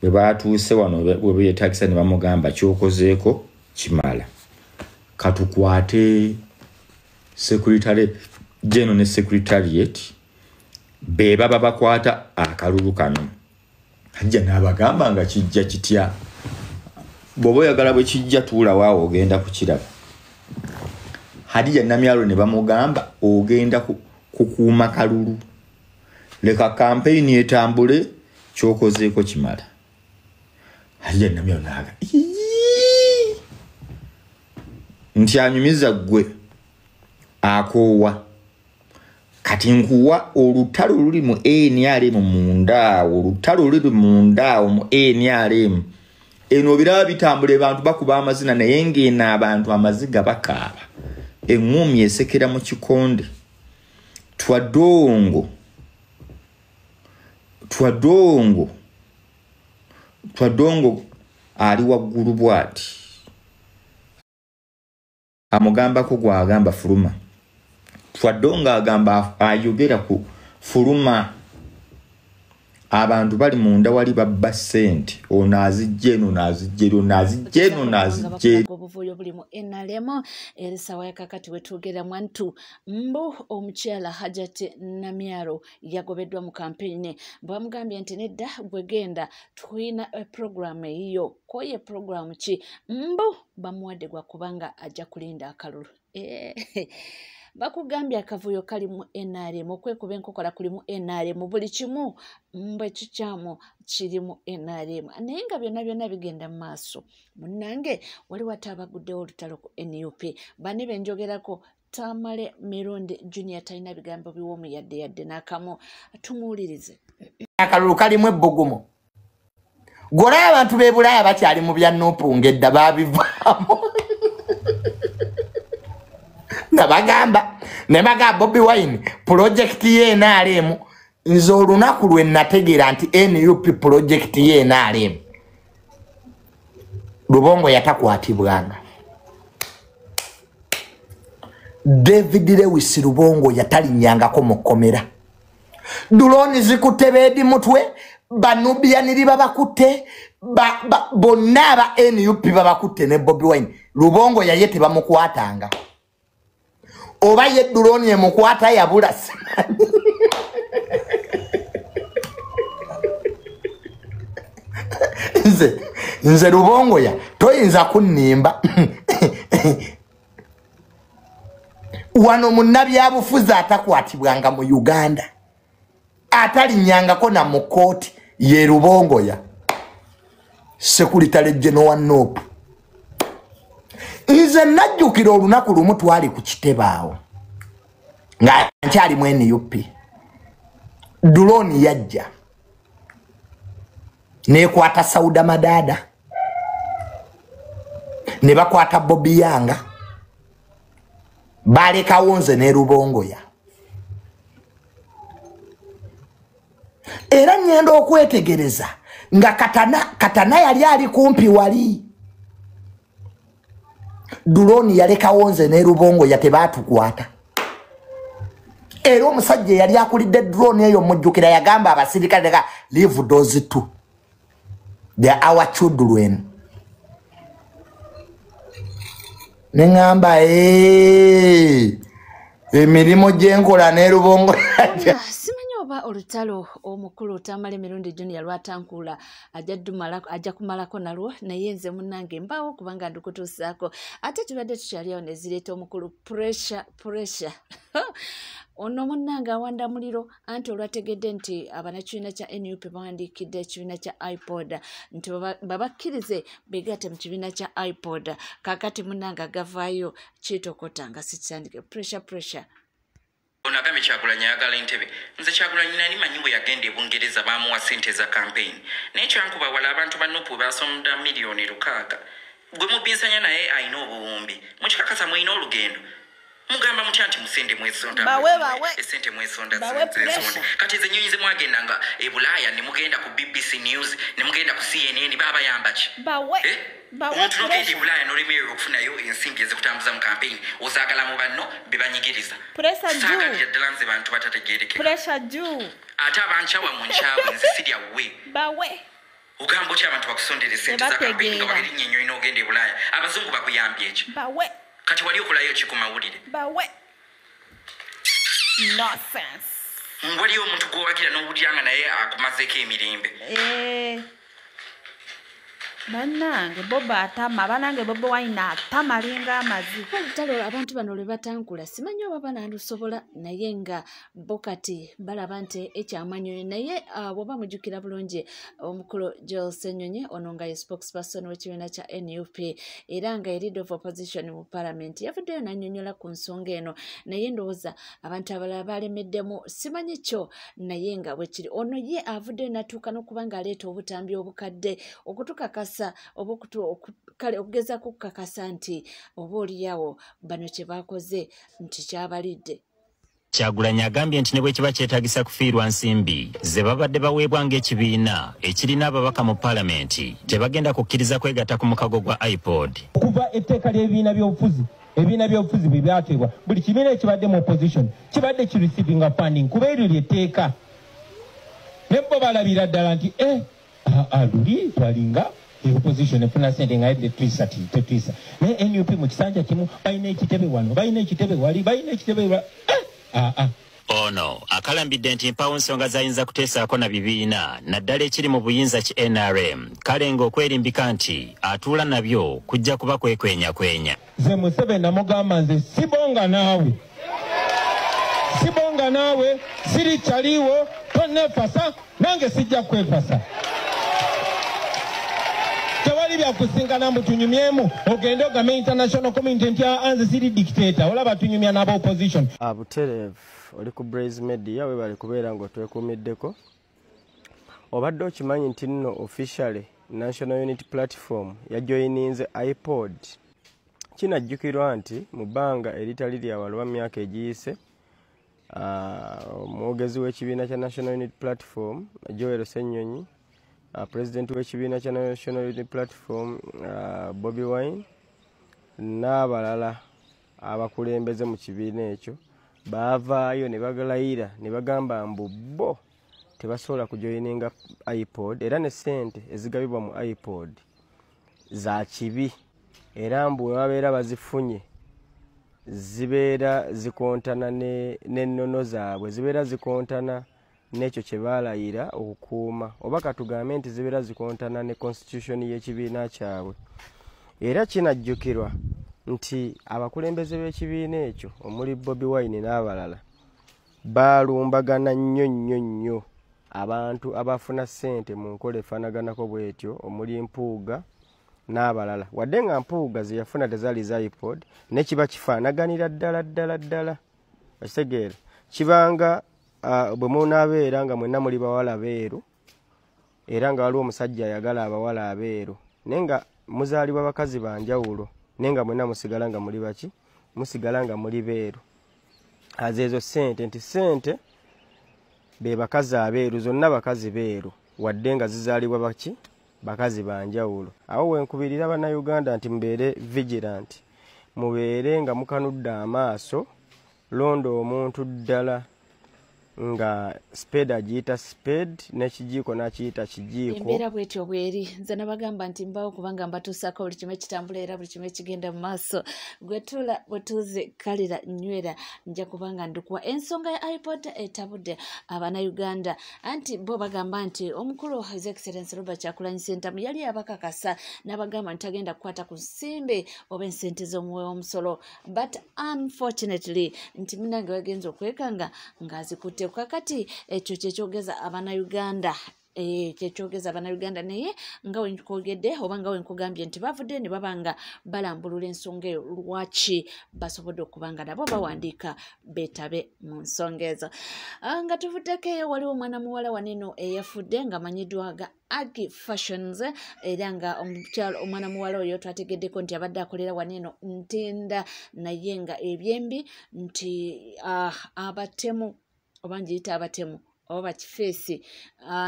bwe batuuse wano bwe beetakisa ne bamugamba kyokozeeko kimala katukwate secretary general ne secretariat be baba bakwata akalulu kano ajja n'abagamba nga kijja kitya bw'oba oyagala bwe kijja tuula waawo ogenda kukiraba Hadija Namyalo ne bamugamba ogenda kukuuma kalulu leka campaign etambule kyokozeeko kimala Hadija Namyalo naaga nti anyumiza gwe akoowa kati nkuwa olutalo luli mu NRM munda olutalo luli munda mu NRM eno biraba bitambule bantu bakuba amazina naye ngena abantu amaziga bakaaba engumi esekera mu kikonde twadongo ali waggulu bwati amugamba ko gwagamba fuluma twadonga agamba ayogera ku fuluma abantu bali munda wali babba sente onazijjeno obuvuyo buli mu NRM erisawa yakakati wetugera mwantu mbu omukyala Hajati Namyalo yagobeddwa mu kampeyini bamugambye nti nedda gwegenda tulina program eyo koye program ki mbu bamuwadde gwa kubanga ajja kulinda akalulu bakugambye akavuyo kali mu NRM okwekuba enkokola kuli mu NRM buli kimu mbwe kikyamu kiri mu NRM naye nga byonna bigenda mu maaso munnange wali watabaguddewo olutalo ku NUP bane benjogerako Tamale Mirundi Junior talina bigambo biwomu yadde n'akamu tumuwulirize akalulu kalimu ebbugumu golaya abantu b'e Bulaaya bakyali mu bya Nuupu ngedda babivaamu nabagamba Bobi Wine project ye NRM nze olunaku lwe nategeera nti NUP project ye NRM Lubongo yatakwatibwanga David Lewis Lubongo yatalinyangako mu kkomera Duloni zikutebedi mutwe Banubia niliba bakutte bonna aba NUP babakutte ne Bobi Wine Lubongo yayete bamukwatanga oba ye Duloni emukwata yabula nze Lubongo ya toyinza kunnimba wano munnabyabufuzi atakwatibwanga mu Uganda atalinyangako na mu kooti ye Lubongo ya Secretary General Nope nze najjukira olunaku lumu twali ku kitebaawo nga nkyali mu NUP Duloni yajja nekwata Sauda Madada ne bakwata Bobi Yanga balekawo nze ne Lubongo ya era ngenda okwetegereza nga katana yali ali kumpi wali Duloni yalekawo nze ne Lubongo ya tebatukwata era omusajja yali akulidde drone eyo mujjukira yagamba abasirikale leka leave those two they are our children nengamba emirimu gyenkola ne Lubongo oba olutalo omukulu Tamale Mirundi Junior lwatankula ajja kumalako nalwo naye nze munnange mbaawo kubanga ndukutuusaako ate tubadde tukyaliawo ne zireeta omukulu pressure ono munnange awanda muliro anti olwategedde nti abanakibiina kya NUP bawandiikidde ekibiina kya iPod nti babakkirize begatte mu kibiina kya iPod kakati munnange agavaayo kitokota nga sikitandike pressure Onagame Kyagulanyi ayagala entebe nze Kyagulanyi nani manyi bwe yagenda e Bungereza baamuwa ssente za campaign naye kyankuba wala abantu ba Nuupu baasomda miliyoni 600 gwe mubinsanya naye ayina obuwumbi mukikakasa mwina olugendo mugamba mutya nti musende mwesonda esente mwesonda kati ze nyinyi ze mwagenda nga e Bulaaya ne mugenda ku BBC News ne mugenda ku CNN baba yamba ki omuntu nogenda e Bulaaya nolemererwa okufunayo ensimbi ezikutambuza mu campaign ozaagala mu banno bebanyigiriza saagalira ddala nze bantu batategeerekera ate abankyawa mu nkyawe nze sirya we Ugambo kya abantu bakusondere sente za campaign nga bagiri nnyo inogende Bulaya. Abazungu bakuyambye ki? Bawe. Kati wali okulayo ki ku mawulire? Bawe. Nonsense. Waliyo omuntu gw'owakira n'owulyanga naye akumazeeko emirembe. Banange Boba atama, banange Boba Wine atama linga amazi. Olutalo abantu bano lwe batankula simanyi oba banandusobola naye nga bokati balaba nti ekyamanyi naye bw'oba mujjukira bulungi omukulu Joel Ssenyonyi ono nga ye spokesperson w'ekibiina kya NUP era nga ye leader of opposition mu parliament yavuddeyo n'annyonnyola ku nsonga eno naye ndowooza abantu abalala balemeddemu simanyi kyo naye nga bwe kiri ono ye avuddeyo n'atuuka n'okuba ng'aleeta obutambi obukadde okutukakasa kale okugezaako okukakasa nti oba oliyawo bano kye bakoze nti kyabalidde. Kyagulanyi agambye nti ne bwe kiba kyetaagisa kufiirwa nsimbi ze babadde baweebwa ng'ekibiina ekirina ababaka mu paalamenti tebagenda kukkiriza kwegatta ku mukago gwa iPod. Okuva etteeka ly'ebibiina by'obufuzi bwe byakebwa buli kibiina ekibadde mu opposition kibadde kireceiving funding kuba eryo ly'etteeka ne bo balabira ddala nti luli twalinga opposition efuna sente nga yedde tetwisa naye NUP mu kisanja kimu balina ekitebe wano balina ekitebe wali balina ekitebe ono akalambidde nti mpawo nsonga zayinza kuteesaako na bibiina naddala ekiri mu buyinza ki NRM kale ng'okwerimbika nti atuula nabyo kujja kuba kwekwenyakwenya. Nze Museveni namugamba nze sibonga naawe siri kyaliwo tonneefasa nange sijja kwefasa. Tewali bya kusingana mbu tunyumyemu ogende ogame international community nti anze siri dictator olaba tunyumya n'aba opposition. Buterevu oli ku Blaze Media we bali kubeera ng'otwekuumiddeko obadde okimanyi nti nno officially National Unity Platform yajoyininze iPod. Kinajjukirwa nti mu bbanga eritali lya walwa myaka egiyise omwogezi w'ekibiina kya National Unity Platform Joel Ssenyonyi President w'ekibiina kya National Unity Platform Bobi Wine n'abalala abakulembeze mu kibiina ekyo baavaayo ne bagalayira ne bagamba mbu bo tebasobola kujoyininga iPod era ne ssente ezigabibwa mu iPod za kibi era mbu babeera bazifunye zibeera zikontana n'ennono zaabwe zibeera zikontana n'ekyo kye baalayira okukuuma oba katugambe nti zibeera zikontana ne constitution y'ekibiina kyabwe. Era kinajjukirwa nti abakulembeze b'ekibiina ekyo omuli Bobi Wine n'abalala baalumbagana nnyo abantu abafuna ssente mu nkola efaanaganako bw'etyo omuli Mpuuga n'abalala wadde nga Mpuuga ze yafuna tezaali za iPod ne kiba kifaanaganira ddala ekitegeera kibanga bwe munaabeera nga mwenna muli bawala beeru era nga waliwo omusajja ayagala abawala abeeru naye nga muzaalibwa bakazi banjawulo naye nga mwenna musigala nga muli baki musigala nga muli beeru azeezo ssente nti ssente be bakazi abeeru zonna bakazi beeru wadde nga zizaalibwa baki bakazi banjawulo. Awo wenkubirira bannayuganda nti mubeere vigilant mubeere nga mukanudde amaaso londa omuntu ddala nga spade agiyita spade n'ekijiiko n'akiyita kijiiko. Embeera bwetyo bweri nze nabagamba nti mbawo kubanga mbatuusaako buli kimu ekitambula era buli kimu ekigenda mu maaso gwetula bwetuuze kalira nywera nja kubanga ndikuwa ensonga ya iPod etabudde Abanayuganda anti bo bagamba nti omukulu His Excellency Robert Kyagulanyi Ssentamu yali abakakasa n'abagamba nti tagenda kukwata ku nsimbi oba ensente z'omuwe omusolo but unfortunately nti munange bagenza okwekanga ng'azikutte kakati ekyo kyekyogeza Abanayuganda kyekyogeza Abanayuganda naye nga wenkwogedde oba nga wenkugambye nti bavudde ne babanga balambulula ensonga eyo lwaki basobodde okubanga nabo bawandiika beetabe mu nsonga ezo. Nga tuvuddeko eyo waliwo omwana muwala waneno eyafudde nga manyiddwaga Agi Fashions era nga omwana muwala oyo twategeddeko nti abadde akolera waneno Ntinda naye nga ebyembi nti abatemu oba njiyita abatemu oba kifeesi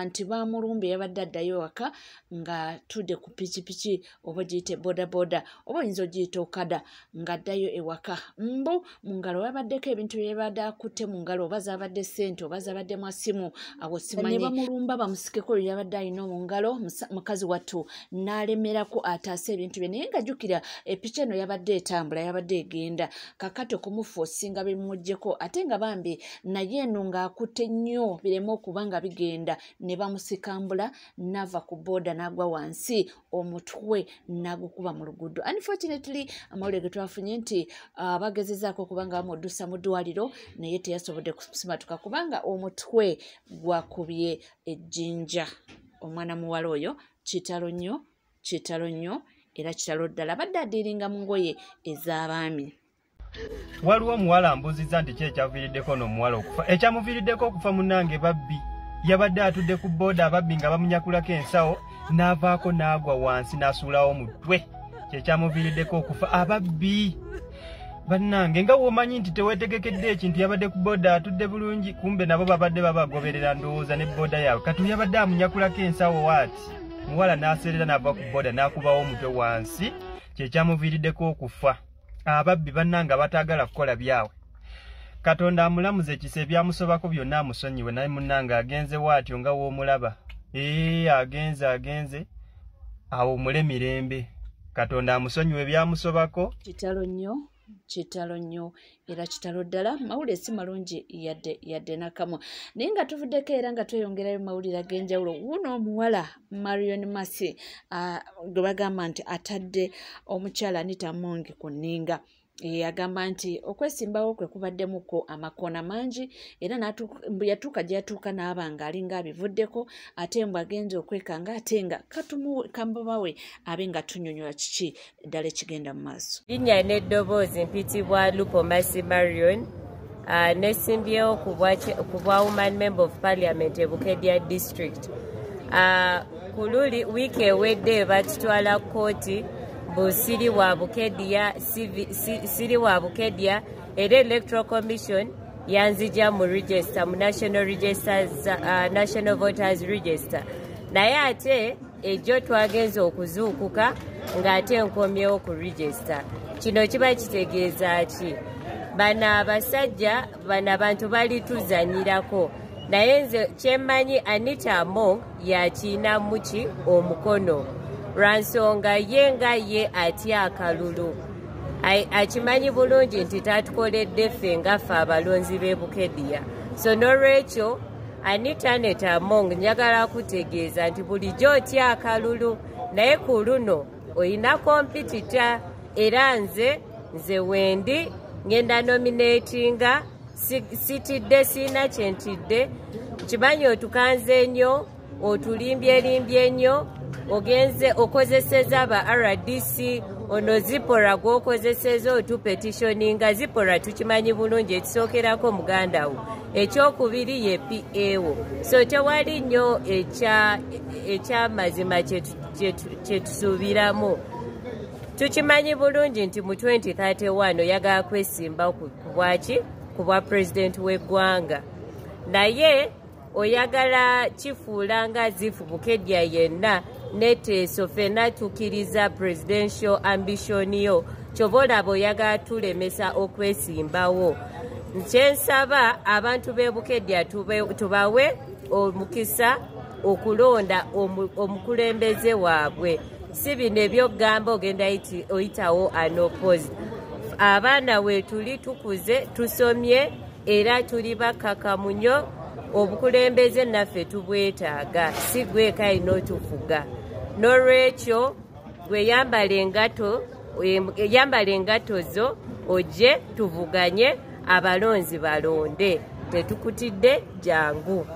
nti bamulumbe yabadde addayo waka nga tudde ku pikipiki oba giyite bodaboda oba oyinza ogiyita okada ng'addayo ewaka mbu mu ngalo wabaddeko ebintu byebadde akutte mu ngalo oba zabadde ssente oba zabadde masimu awo simanyi ne bamulumba bamusikeko oyo yabadde alina mu ngalo mukazi wattu n'alemerako ataase ebintu bye naye nga jjukira epiki eno yabadde etambula yabadde egenda kakati okumufa osinga bimuggyeko ate nga bambi naye eno ng'akutte nnyo bireme okuba nga bigenda ne bamusikambula n'ava ku booda n'agwa wansi omutwe n'agukuba mu luguudo. Unfortunately amawulire ge twafunye nti bagezezaako okuba nga bamuddusa mu ddwaliro naye teyasobodde kusimatuka kubanga omutwe gwakubye ejjinja. Omwana muwala oyo kitalo nnyo era kitalo ddala badde adiiringa mu ngoye ez'abaami. Waliwo omuwala mbuuziza nti kyekyaviiriddeko n'omuwala okufa. Ekyamuviiriddeko okufa munnange babbi yabadde atudde ku booda ababbi nga bamunyakulako ensawo n'avaako n'agwa wansi n'asuulawo omutwe. Kyekyamuviiriddeko okufa ababbi. Bannange nga womanyi nti teweetegekedde ekintu yabadde ku booda atudde bulungi kumbe nabo babadde babagoberera ndowooza ne booda yaabwe kati yabadde amunyakulako ensawo waati muwala n'aseerera n'ava ku booda n'akubawo omutwe wansi kyekyamuviiriddeko okufa. Ababbi bannanga bataagala kukola byawe. Katonda amulamuze ekisa ebyamusobako byonna amusonyiwe naye munnanga agenze waatyo nga w'omulaba. Agenze awo mule mirembe. Katonda amusonyiwe ebyamusobako. Kitalo nnyo era kitalo ddala mawulire si malungi yadde nakamu naye nga tuvuddeko era nga tweyongerayo mawulire ag'enjawulo wuno omuwala Marion Masi gwe bagamba nti atadde omukyala Anita Among ku nninga. Agamba nti okwesimbawo kwe kubaddemuko amakoona mangi era yatuuka gye yatuuka n'aba ng'alinga abivuddeko ate mbu agenze okwekanga ate nga kambabawe abe nga tunnyonnyola kiki ddala ekigenda mu maaso. Linnya n'eddoboozi mpitibwa Lupo Masi Marion nesimbyewo ku bwa Woman Member of Parliament e Bukedya District. Ku luli wiiki ewedde batutwala kooti siri wa Bukedya era Electoral Commission yanzija mu register mu National Voters Register naye ate ejjo twagenza okuzuukuka ng'ate nkomyewo ku register. Kino kiba kitegeeza ki? Bano abasajja bano abantu bali tuzanyirako naye nze kyemmanyi Anita Among yakiina muki omukono lwansonga ye nga ye atya akalulu akimanyi bulungi nti tatukoledde ffe nga ffe abalonzi b'e Bukedya. So n'olwekyo Anita Among njagala kutegeeza nti bulijjo otya akalulu naye ku luno oyina kompitita era nze wendi ngenda nominatinga sitidde siina kyentidde kimanyi otukanze nnyo otulimbye nnyo ogenze okozeseza aba RDC ono Zipora gwokozeseza otupetitioninga Zipora tukimanyi bulungi ekisookerako muganda wo ekyokubiri ye PAO. So tewali nnyo ekyamazima kyetusuubiramu. Tukimanyi bulungi nti mu 2031 oyagala kwesimba ku bwa president w'eggwanga naye oyagala kifuula nga zifu Bukedya yenna neteeso ffenna tukkiriza presidential ambition yo kyova olaba oyagala tulemesa okwesimbawo. Nkyensaba abantu b'e Bukedya tubawe omukisa okulonda omukulembeze waabwe si bino ebyokugamba ogenda oyitawo unopposed. Abaana we tuli tukuze tusomye era tuli bakakamu nnyo obukulembeze naffe tubwetaaga si gweka alina otufuga. N'olwekyo yambala engato zo ojje tuvuganye abalonzi balonde tetukutidde jangu.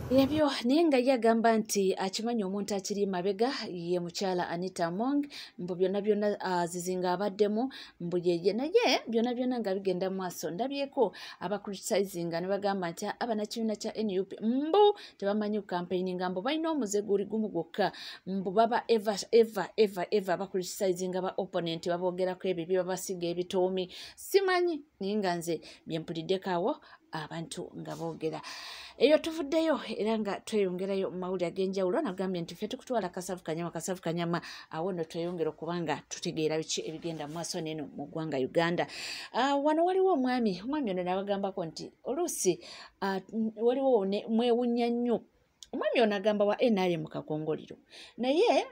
Ebyo naye nga ye agamba nti akimanyi omuntu akiri mabega ye mukyala Anita Among mbu byonna zizinga abaddemu mbu yeye naye byonna nga bigenda mu maaso. Ndabyeko abakritisayizinga ne bagamba nti abanakibiina kya NUP mbu tebamanyi kukampeininga mbu balina omuze guli gumu gwokka mbu baba eva abakritisayizinga ba opponent baboogerako ebyo bye babasiga ebitoomi simanyi naye nga nze byempuliddeko awo abantu nga boogera. Eyo tuvuddeyo era nga tweyongerayo mu mawulire ag'enjawulo. Nagambye nti ffe tukutwala Kasavu Kanyama awo nno tweyongera okubanga tutegeera biki ebigenda mu maaso n'eno mu ggwanga Uganda. Wano waliwo omwami ono n'abagambako nti oluusi waliwo mwewunya nnyo. Omwami ono agamba wa NRM Kakongoliro naye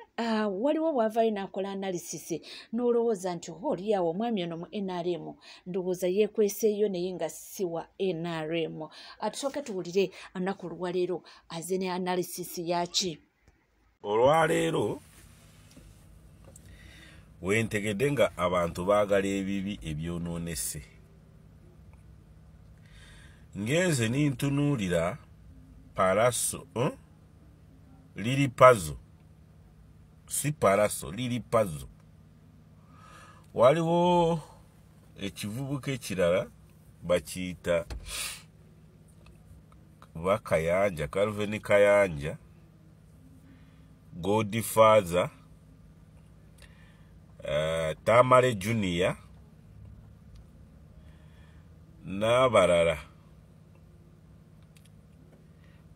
waliwo bw'avaayo n'akola analysis n'olowooza nti oba oliawo omwami ono mu NRM ndowooza yeekweseeyo naye nga si wa NRM. Tusooke tuwulire anaku olwaleero aze ne analysis yaki. Olwaleero wentegedde nga abantu baagala ebibi ebyonoonese. Ngenze nintunuulira Paraso, liri puzzle. Si paraso, liri puzzle. Waliwo ekivubuka ekirala bakiyita Bakayanja, Calvin Kayanja, Godfather, Tamale Junior, n'abalala.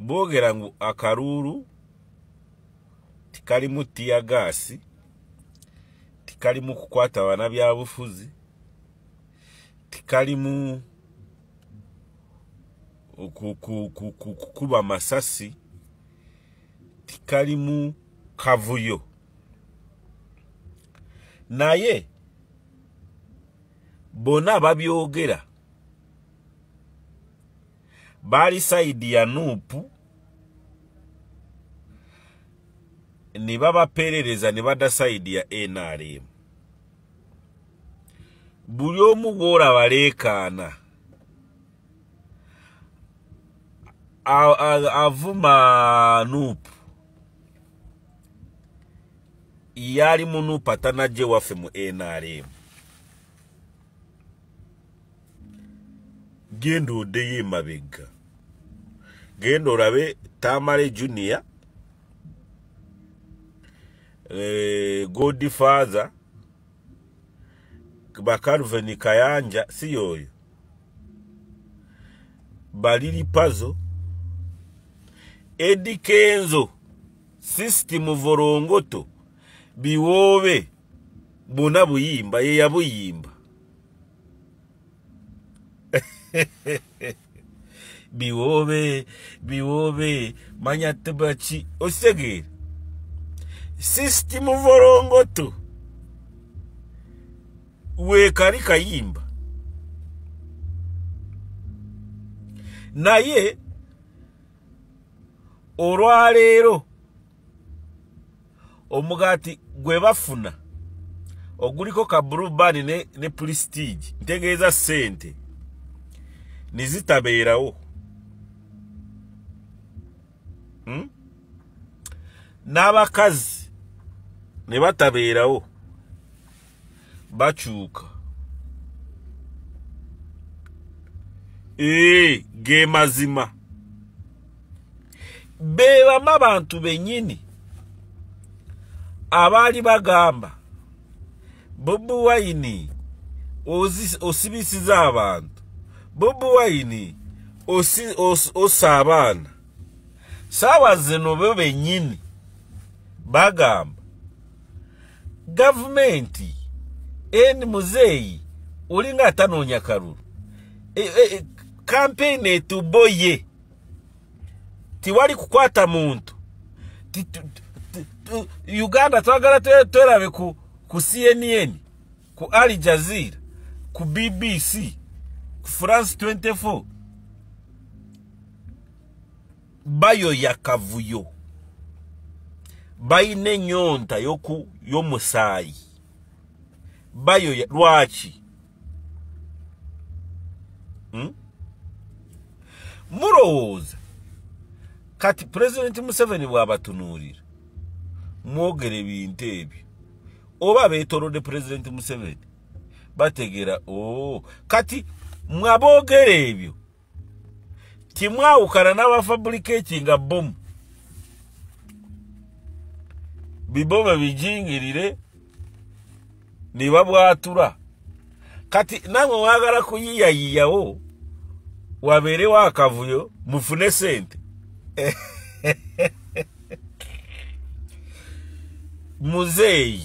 Boogera ngu akaruuru tikalimu tiyagaasi, tikalimu kukwata bana byabufuzi, tikalimu kukuba masasi, tikalimu kavuyo. Naye bona babyogera bali saidi ya Nuupu ni baba perereza ni bada saidi ya NRM. Buli omu gw'olaba baleekaana avuma Nuupu yali mu Nuupu atanajje waffe mu NRM. Genda oddeyo emabega, genda olabe Tamale Junior, Godfather, Calvin Kayanja, si yoyo, Balili Puzzle, Eddie Kenzo, System Vorongoto, Biwobe, Buna Buyimba, Yeya Buyimba. biwobe manyatebachi osegere System Vorongoto wekari Kayimba. Naye olwaleero omugati gwe bafuna oguliko ka blue band ne prestige ntegeeza sente nizitabeerawo. N'abakazi ne batabeerawo bakyuka. Ge mazima beebamu abantu bennyini abaali bagamba Bobi Wine osibisiza abantu, Bobi Wine ossa abaana. Saawa zino bo bennyini bagamba gavumenti eni muzeeyi olinga atanoonya kalulu. Campaign etuboye tiwali kukwata muntu. Uganda twagala twerabe ku CNN, ku Al Jazeera, ku BBC, ku France 24. Bayo yakavuyo. Bayine nyonta y'omusaayi. Bayo lwaki? Mulowooza kati President Museveni bw'abatunuulira mwogere ebintu ebyo oba beetolodde President Museveni bategera kati mwaboogera ebyo timwawukana n'abafabrikatinga bomu biboma bijingirire ne babwatula. Kati namwe mwagala kuyiyayiyawo waberewo akavuyo mufune sente. Muzeyi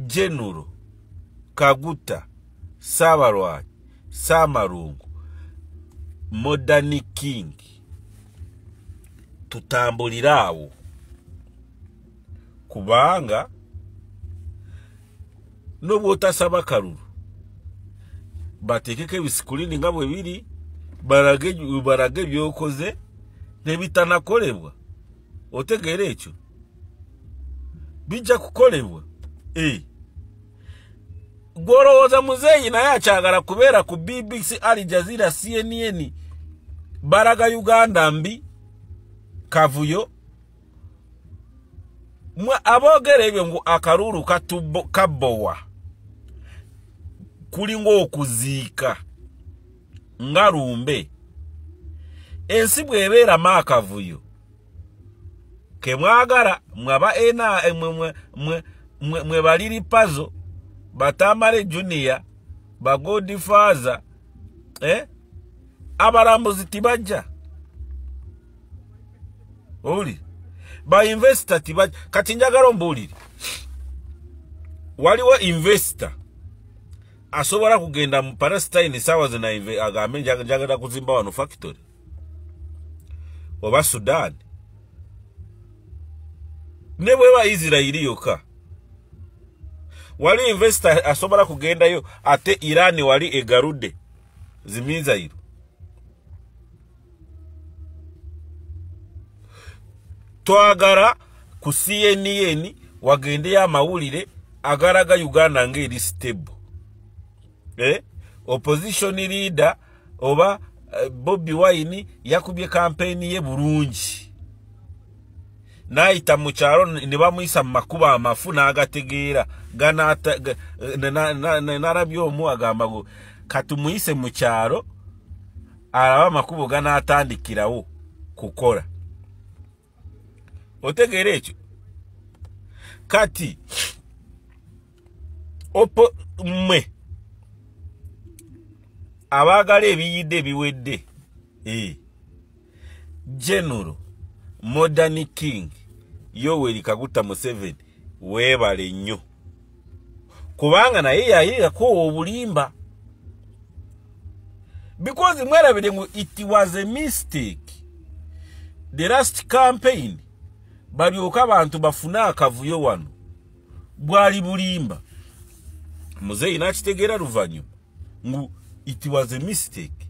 General Kaguta Sabarwanya Samarungu Modern King tutambulirawo kubanga nobutasaba kalulu batekeke bisikulini nga bwe biri barage byokoze nebitanakolebwa otegere ekyo bijja kukolebwa gwolowooza muzeeyi naye akyagala kubeera ku BBC, Al Jazeera, CNN baraga Uganda mbi kavuyo aboogera ebyo ngu akalulu kabbowa kulinga okuziika nga lumbe ensi bw'ebeeramu akavuyo ke mwagala mwaba mwe baliri pazo batamale junior bagodifaza abalambuzi tibajja oli ba investor tibajja kati njagala ombuulire waliwo investor asobola kugenda mu Palestine sawa zina agambe njagala kuzimba wano factory oba Sudan ne bweba Israeli yoka wali investor asobola kugendayo ate Iran wali egarude zimizairo twagara ku CNN wagende ya mawulire agaraga Uganda ngeri stable opposition leader oba Bobby Wine yakubye campaign ye bulungi naita mu kyalo ne bamuyisa makuba amafu n'agategeera ganata narabyo omu agamba go katumuyise mu kyalo alaba makubo ganatandikirawo kukola otegere ekyo kati opo mwe abagala ebiyidde biwedde General Modern King Yoweri Kaguta Museveni webale nnyo kubanga naye yayirako obulimba because mwerabire ngu it was a mistake the last campaign balyoka abantu bafuna akavuyo wano bwali bulimba muzeyi nakitegeera luvannyuma ngu it was a mistake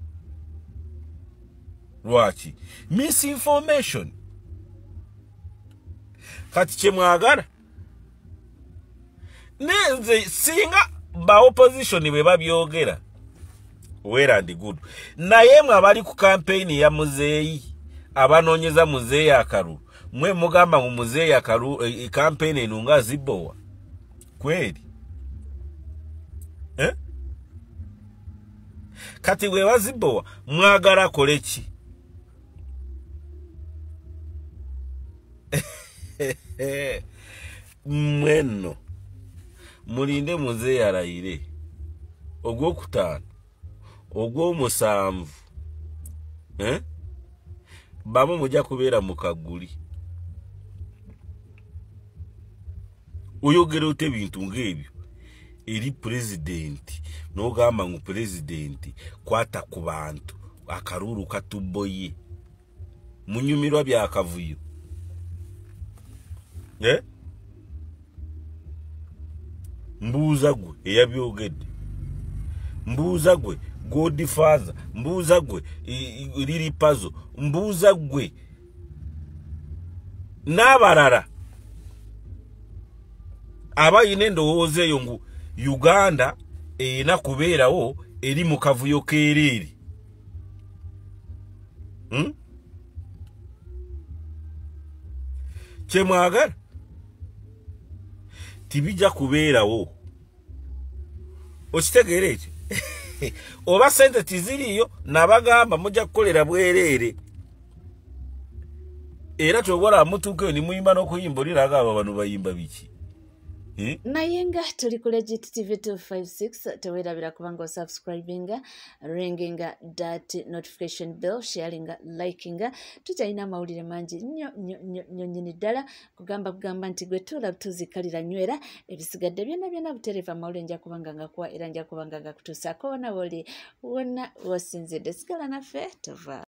lwaki misinformation kati kyemwagala nenze singa ba opposition bwe babyogera well and good naye mwe abali ku campaign ya muzeeyi abanoonyeza muzeeyi akalu mwe mugamba mu muzeeyi akalu campaign enunga zibowa kweli kati we wazibowa mwagala koleki mweno mulinde muzeeyi alayire ogwokutaano ogw'omusanvu bamu mujja kubeera mu kaguli oyogera ote ebintu ng'ebyo eri pulezidenti n'ogamba ngu pulezidenti kwata ku bantu akalulu katubboye munyumirwa byakavuyo mbuuza gwe eyabyogedde mbuuza gwe Godfather mbuuza gwe liri pazo mbuuza gwe n'abalala abayina endowooza eyo ngu Uganda erina kubeerawo eri mu kavuyo keereere kyemwagala tibijja kubeerawo okitegeera ekyo oba sente tiziriyo nabagamba mujja kukolera bwereere era tobora mutuukeyo ni muyimba n'okuyimbulira agaba bano bayimba biki nayenga tuli ku Legit TV 256 tewerabira kubanga subscribinga ringinga that notification bell sharinga likinga tukyalina amawulire mangi nnyo nyini ddala kugamba nti gwe tulaba tuzikalira nywera ebisigadde byonna butereeva amawulire nja kubanga ngakuwa era nja kubanga ngakutuusaako wona woli wonna wasinzidde sigala naffe tova